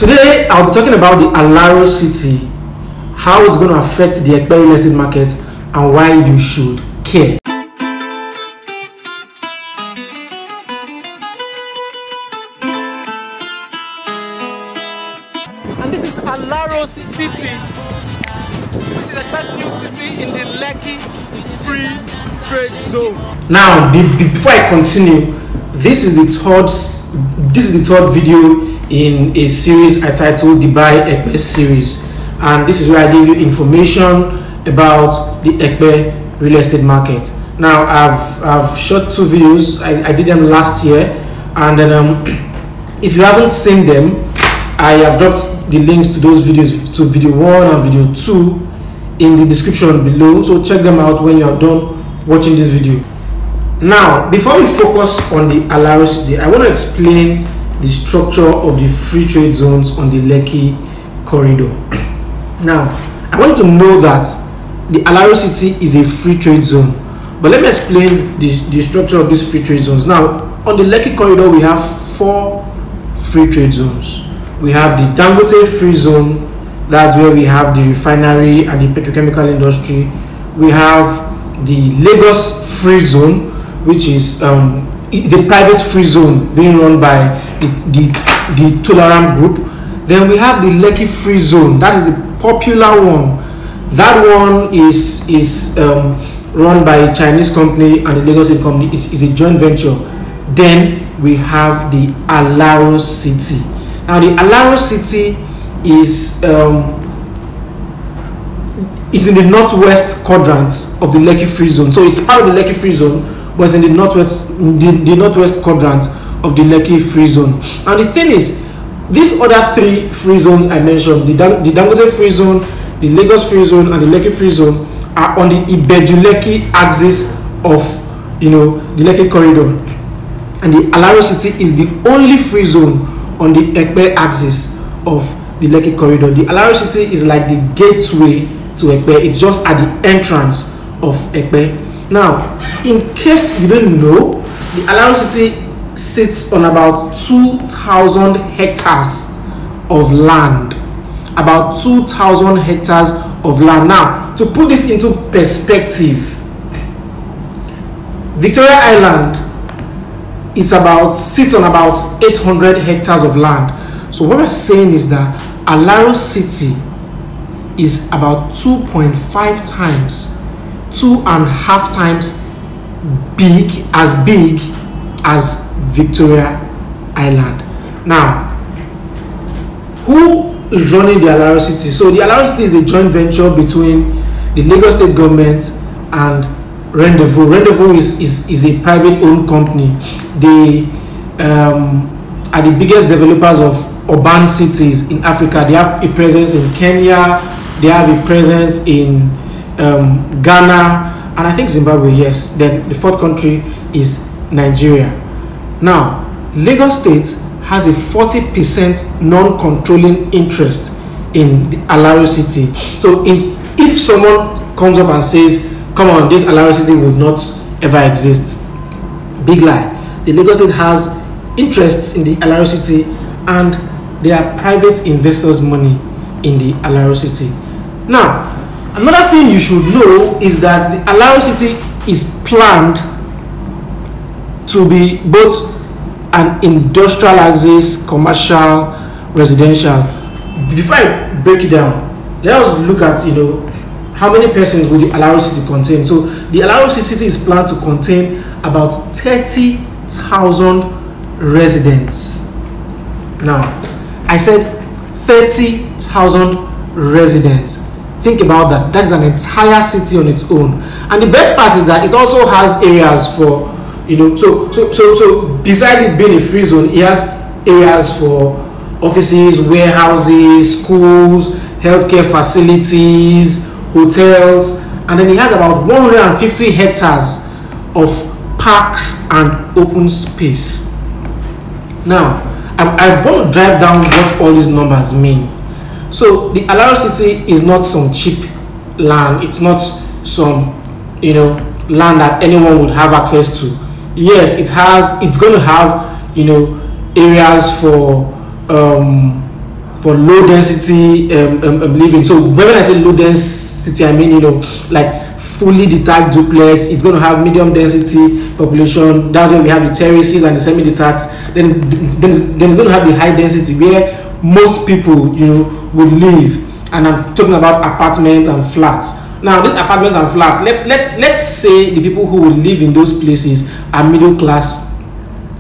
Today, I'll be talking about the Alaro City, how it's going to affect the Epe Real Estate Market, and why you should care. And this is Alaro City, which is the first new city in the Lekki Free Trade Zone. Now, before I continue, this is the third video in a series I titled the Buy Epe series, and this is where I give you information about the Epe real estate market. Now, I've shot 2 videos. I did them last year, and then if you haven't seen them, I have dropped the links to those videos, to video 1 and video 2, in the description below, so check them out when you are done watching this video. Now, before we focus on the Alaro City, I want to explain the structure of the free trade zones on the Lekki corridor. Now, I want you to know that the Alaro City is a free trade zone, but let me explain the structure of these free trade zones. Now, on the Lekki corridor, we have 4 free trade zones. We have the Dangote free zone, that's where we have the refinery and the petrochemical industry. We have the Lagos free zone, which is it's a private free zone being run by the Tolerant group. Then we have the Lekki free zone, that is the popular one. That one is run by a Chinese company and the Lagos State company. It's a joint venture. Then we have the Alaro City. Now, the Alaro City is in the northwest quadrant of the Lekki free zone. So it's part of the Lekki free zone, but it's in the northwest quadrant of the Lekki free zone. Now, the thing is, these other 3 free zones I mentioned, the Dangote free zone, the Lagos free zone, and the Lekki free zone, are on the IBEJU-LEKKI axis of the Lekki corridor, and the Alaro City is the only free zone on the Epe axis of the Lekki corridor. The Alaro City is like the gateway to Epe. It's just at the entrance of Epe. Now, in case you don't know, the Alaro City sits on about 2,000 hectares of land. About 2,000 hectares of land. Now, to put this into perspective, Victoria Island sits on about 800 hectares of land. So what we're saying is that Alaro City is about 2.5 times, 2.5 times big as Victoria Island. Now, who is running the Alaro City? So the Alaro City is a joint venture between the Lagos State government and Rendezvous. Rendezvous is a private owned company. They are the biggest developers of urban cities in Africa. They have a presence in Kenya, they have a presence in Ghana, and I think Zimbabwe, yes. Then the 4th country is Nigeria. Now, Lagos State has a 40% non-controlling interest in the Alaro City. So if someone comes up and says, come on, this Alaro City would not ever exist, big lie. The Lagos State has interests in the Alaro City, and there are private investors' money in the Alaro City. Now, another thing you should know is that the Alaro City is planned to be both an industrial axis, commercial, residential. Before I break it down, let us look at how many persons will the Alaro City contain. So the Alaro City is planned to contain about 30,000 residents. Now, I said 30,000 residents. Think about that. That is an entire city on its own. And the best part is that it also has areas for, so beside it being a free zone, it has areas for offices, warehouses, schools, healthcare facilities, hotels, and then it has about 150 hectares of parks and open space. Now, I want to drive down what all these numbers mean. So the Alaro City is not some cheap land. It's not some land that anyone would have access to. Yes, it's going to have areas for for low density living. So when I say low density, I mean, like fully detached duplex. It's going to have medium density population. That's where we have the terraces and the semi-detached. Then it's going to have the high density where most people, would live. And I'm talking about apartments and flats. Now, these apartments and flats, let's say the people who will live in those places are middle class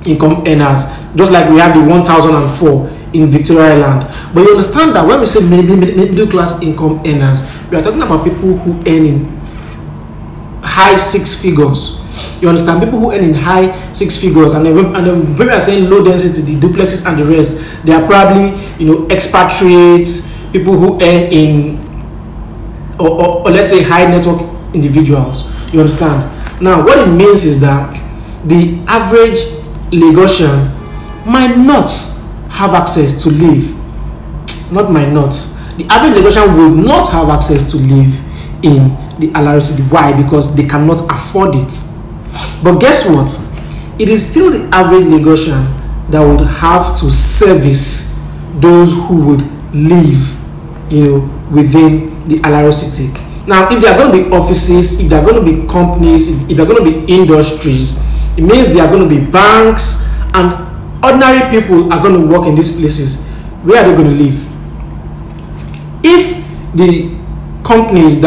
income earners, just like we have the 1004 in Victoria Island. But you understand that when we say middle class income earners, we are talking about people who earn in high six figures. You understand? People who earn in high six figures, and then when we are saying low density, the duplexes and the rest, they are probably expatriates, people who earn in or let's say high network individuals. You understand? Now, what it means is that the average Lagosian might not have access to live. Not might not. The average Lagosian will not have access to live in the Alaro City. Why? Because they cannot afford it. But guess what? It is still the average Lagosian that would have to service those who would live, within the Alaro City. Now, if there are going to be offices, if there are going to be companies, if there are going to be industries, it means there are going to be banks, and ordinary people are going to work in these places. Where are they going to live? If the companies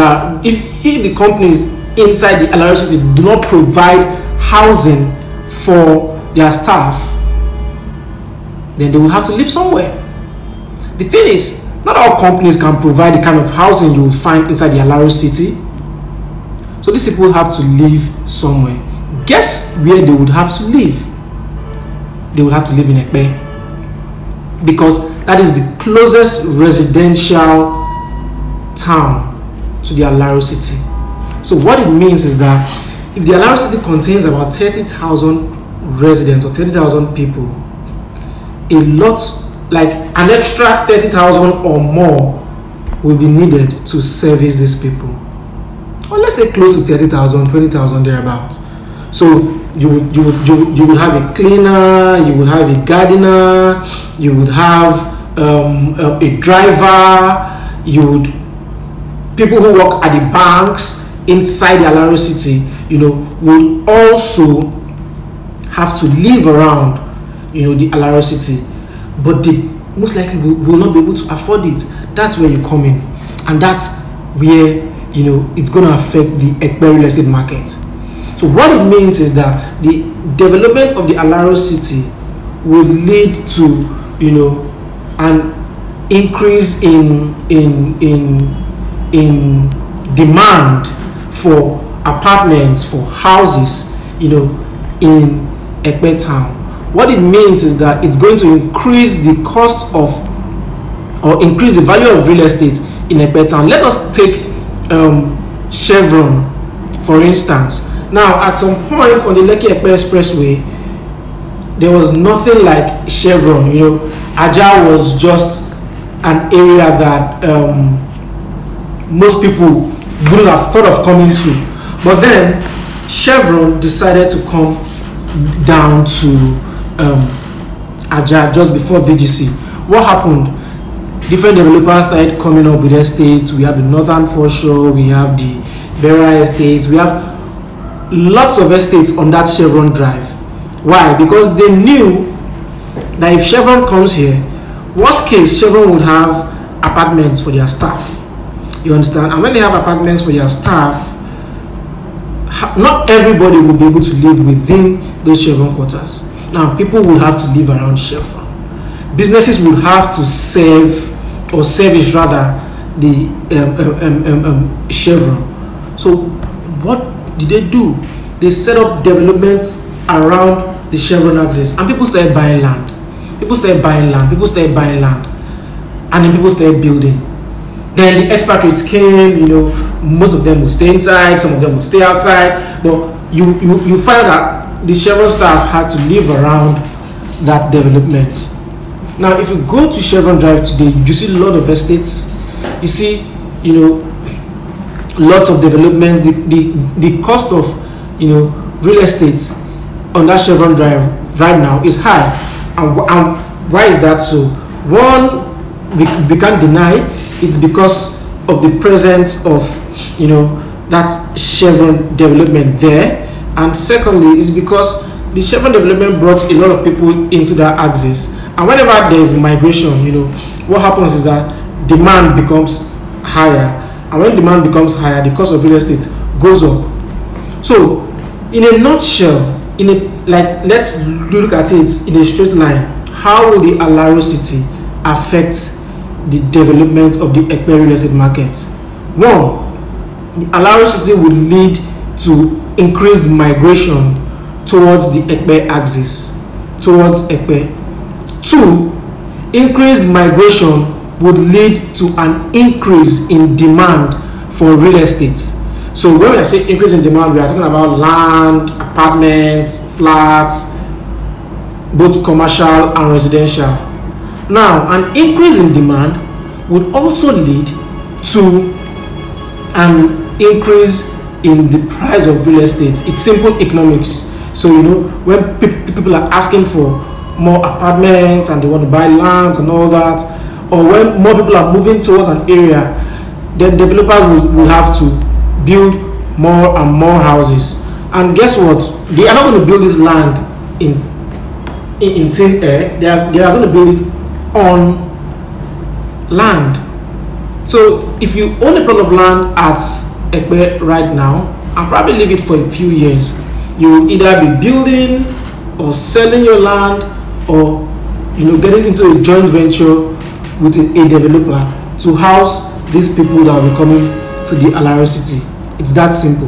inside the Alaro City do not provide housing for their staff, then they will have to live somewhere. The thing is, not all companies can provide the kind of housing you will find inside the Alaro City. So these people have to live somewhere. Guess where they would have to live? They would have to live in Epe, because that is the closest residential town to the Alaro City. So what it means is that if the Alaro City contains about 30,000 residents or 30,000 people, a lot, like an extra 30,000 or more, will be needed to service these people. Or let's say close to 30,000, 20,000 thereabouts. So you would have a cleaner, you would have a gardener, you would have a driver, people who work at the banks inside the Alaro City, will also have to live around, the Alaro City, but they most likely will not be able to afford it. That's where you come in, and that's where it's going to affect the Epe Real Estate Market. So what it means is that the development of the Alaro City will lead to an increase in demand for apartments, for houses, in Epe town. What it means is that it's going to increase the cost of, or increase the value of real estate in Epe town. Let us take Chevron, for instance. Now, at some point on the Lekki Epe Expressway, there was nothing like Chevron. IBEJU was just an area that most people wouldn't have thought of coming to. But then Chevron decided to come down to IBEJU just before VGC. What happened? Different developers started coming up with estates. We have the Northern Foreshore, we have the Bera estates, we have lots of estates on that Chevron drive. Why? Because they knew that if Chevron comes here, worst case, Chevron would have apartments for their staff. You understand? And when they have apartments for their staff, not everybody will be able to live within those Chevron quarters. Now, people will have to live around Chevron. Businesses will have to serve, or service rather, the Chevron. So what did they do? They set up developments around the Chevron axis, and people started buying land. People started buying land. People started buying land, and then people started building. Then the expatriates came. Most of them would stay inside, some of them would stay outside. But you find that the Chevron staff had to live around that development. Now, if you go to Chevron Drive today, you see a lot of estates. You see, lots of development. The cost of real estate on that Chevron Drive right now is high. And why is that so? One, we can't deny it's because of the presence of, you know, that Chevron development there. And secondly, it's because the Chevron development brought a lot of people into that axis. And whenever there is migration, you know, what happens is that demand becomes higher. And when demand becomes higher, the cost of real estate goes up. So, in a nutshell, let's look at it in a straight line. How will the Alaro City affect the development of the Epe Real Estate Market? One, the Alaro City will lead to increased migration towards the Epe axis, towards Epe. Two, increased migration would lead to an increase in demand for real estate. So when I say increase in demand, we are talking about land, apartments, flats, both commercial and residential. Now, an increase in demand would also lead to an increase in the price of real estate. It's simple economics. So, you know, when people are asking for more apartments and they want to buy land and all that, or when more people are moving towards an area, then developers will have to build more and more houses. And guess what? They are not going to build this land in thin air. They are going to build it on land. So if you own a plot of land at Epe right now and probably leave it for a few years, you will either be building or selling your land, or, you know, getting into a joint venture with a developer to house these people that will be coming to the Alaro City. It's that simple.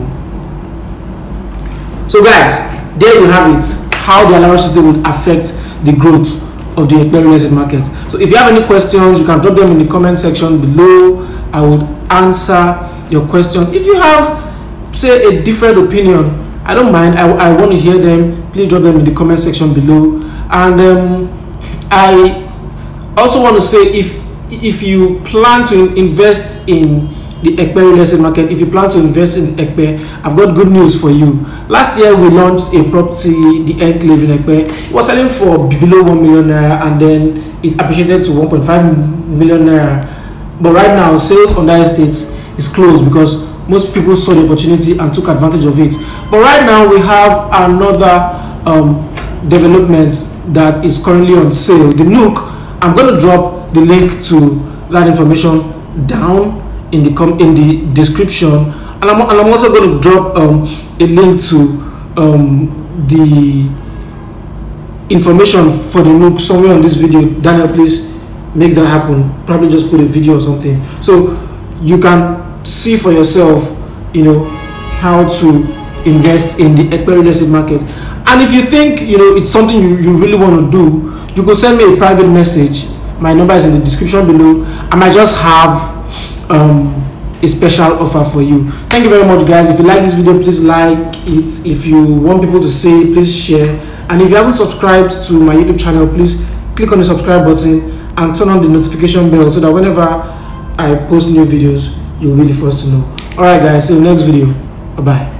So guys, there you have it, how the Alaro City will affect the growth of the Epe Real Estate Market. So if you have any questions, you can drop them in the comment section below. I would answer your questions. If you have, say, a different opinion, I don't mind. I want to hear them. Please drop them in the comment section below. And I also want to say, if you plan to invest in the Epe Real Estate Market, if you plan to invest in Epe, I've got good news for you. Last year we launched a property, the Enclave in Epe. It was selling for below 1 million naira, and then it appreciated to 1.5 million naira. But right now, sales on that estate is closed because most people saw the opportunity and took advantage of it. But right now we have another development that is currently on sale, the Nook. I'm going to drop the link to that information down in the description, and I'm also going to drop a link to the information for the Nook somewhere on this video. Daniel, please make that happen. Probably just put a video or something so you can see for yourself, you know, how to invest in the Epe Real Estate Market. And if you think, you know, it's something you really want to do, you can send me a private message. My number is in the description below. I might just have a special offer for you. Thank you very much, guys. If you like this video, please like it. If you want people to see it, please share. And if you haven't subscribed to my YouTube channel, please click on the subscribe button and turn on the notification bell so that whenever I post new videos, you'll be the first to know. Alright guys, see you in the next video. Bye bye.